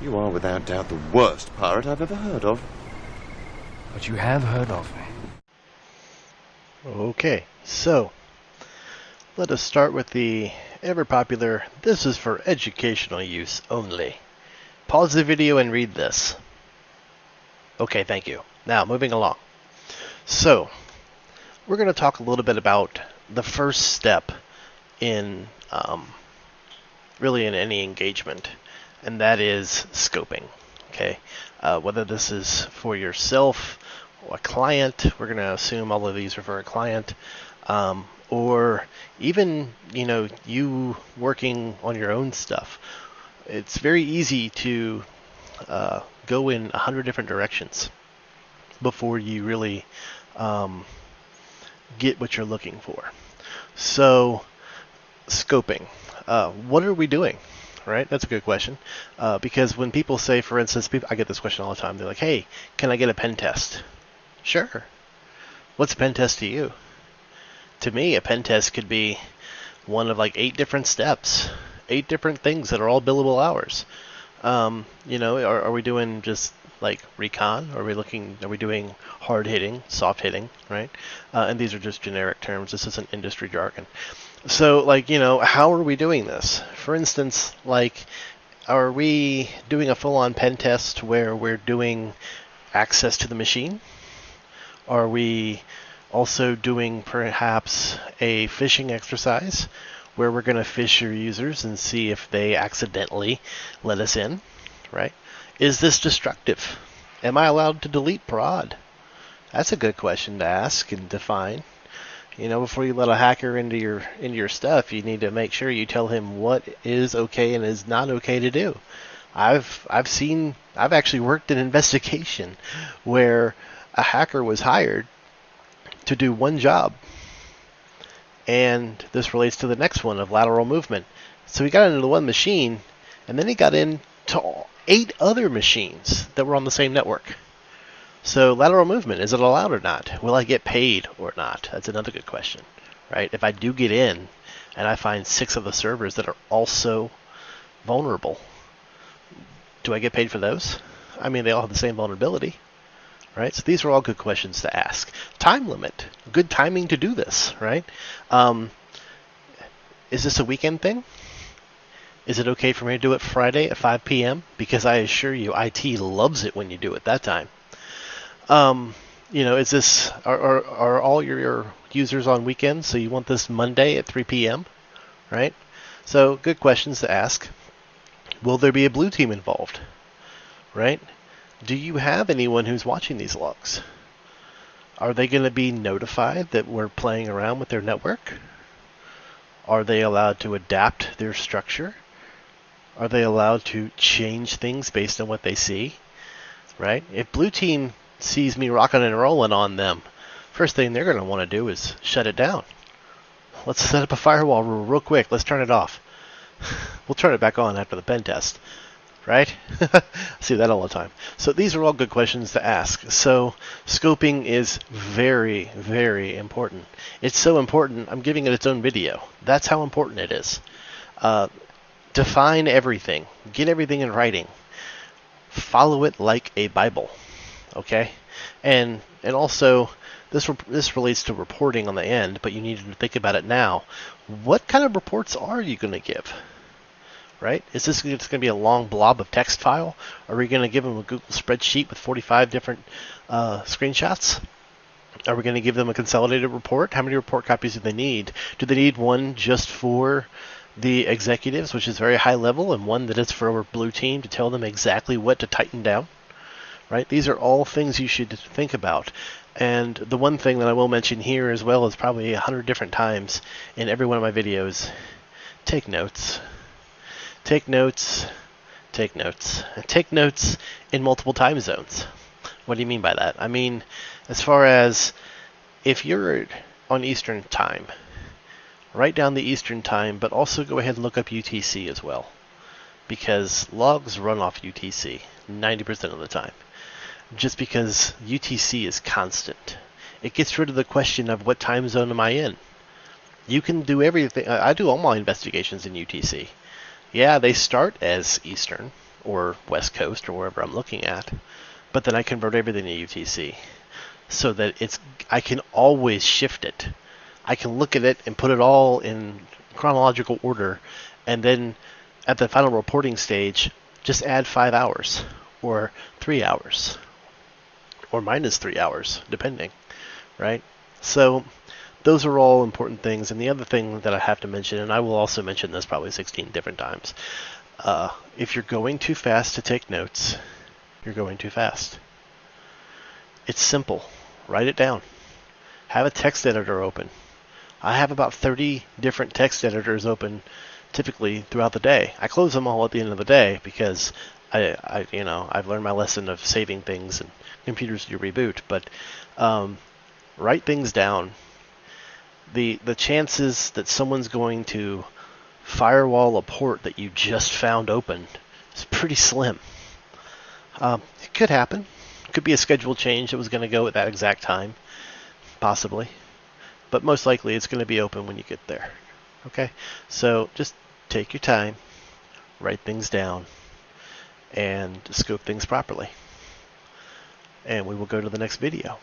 You are without doubt the worst pirate I've ever heard of. But you have heard of me. Okay, so let us start with the ever-popular, this is for educational use only. Pause the video and read this. Okay, thank you. Now, moving along. So, we're going to talk a little bit about the first step in, really in any engagement, and that is scoping. Okay, whether this is for yourself or a client, we're going to assume all of these are for a client, or even, you working on your own stuff. It's very easy to go in 100 different directions before you really get what you're looking for. So, scoping. What are we doing? Right? That's a good question. Because when people say, for instance, I get this question all the time. They're like, hey, can I get a pen test? Sure. What's a pen test to you? To me, a pen test could be one of like 8 different steps, 8 different things that are all billable hours. Are we doing just like recon? Are we doing hard hitting, soft hitting, right? And these are just generic terms. This isn't industry jargon. So, how are we doing this? For instance, are we doing a full-on pen test where we're doing access to the machine? Are we also doing perhaps a phishing exercise where we're going to phish your users and see if they accidentally let us in, right? Is this destructive? Am I allowed to delete prod? That's a good question to ask and define. Before you let a hacker into your stuff, you need to make sure you tell him what is okay and is not okay to do. I've actually worked an investigation where a hacker was hired to do one job, and this relates to the next one of lateral movement. So he got into the one machine, and then he got into 8 other machines that were on the same network. So lateral movement, is it allowed or not? Will I get paid or not? That's another good question, right? If I do get in and I find 6 of the servers that are also vulnerable, do I get paid for those? I mean, they all have the same vulnerability, right? So these are all good questions to ask. Time limit, good timing to do this, right? Is this a weekend thing? Is it okay for me to do it Friday at 5 p.m.? Because I assure you, IT loves it when you do it that time. Is this, are all your users on weekends, so you want this Monday at 3 p.m., right? So, good questions to ask. Will there be a blue team involved, right? Do you have anyone who's watching these logs? Are they going to be notified that we're playing around with their network? Are they allowed to adapt their structure? Are they allowed to change things based on what they see, right? If blue team sees me rocking and rolling on them, first thing they're going to want to do is shut it down. Let's set up a firewall rule real quick. Let's turn it off. We'll turn it back on after the pen test, right? I see that all the time. So these are all good questions to ask. So scoping is very, very important. It's so important, I'm giving it its own video. That's how important it is. Define everything. Get everything in writing. Follow it like a Bible. Okay, and also this relates to reporting on the end, but you need to think about it now. What kind of reports are you going to give? Right? Is this just going to be a long blob of text file? Are we going to give them a Google spreadsheet with 45 different screenshots? Are we going to give them a consolidated report? How many report copies do they need? Do they need one just for the executives, which is very high level, and one that is for our blue team to tell them exactly what to tighten down? Right? These are all things you should think about. And the one thing that I will mention here as well is probably 100 different times in every one of my videos, take notes. Take notes. Take notes. Take notes in multiple time zones. What do you mean by that? I mean, as far as if you're on Eastern time, write down the Eastern time, but also go ahead and look up UTC as well. Because logs run off UTC 90% of the time. Just because UTC is constant. It gets rid of the question of what time zone am I in. You can do everything. I do all my investigations in UTC. Yeah, they start as Eastern, or West Coast or wherever I'm looking at, but then I convert everything to UTC so that I can always shift it. I can look at it and put it all in chronological order, and then at the final reporting stage, just add 5 hours or 3 hours or minus 3 hours, depending, right? So those are all important things. And the other thing that I have to mention, and I will also mention this probably 16 different times, if you're going too fast to take notes, you're going too fast. It's simple. Write it down. Have a text editor open. I have about 30 different text editors open typically throughout the day. I close them all at the end of the day because I've learned my lesson of saving things and computers do reboot. But write things down. The chances that someone's going to firewall a port that you just found open is pretty slim. It could happen. It could be a schedule change that was going to go at that exact time, possibly. But most likely it's going to be open when you get there. Okay? So just take your time, write things down, and scope things properly. And we will go to the next video.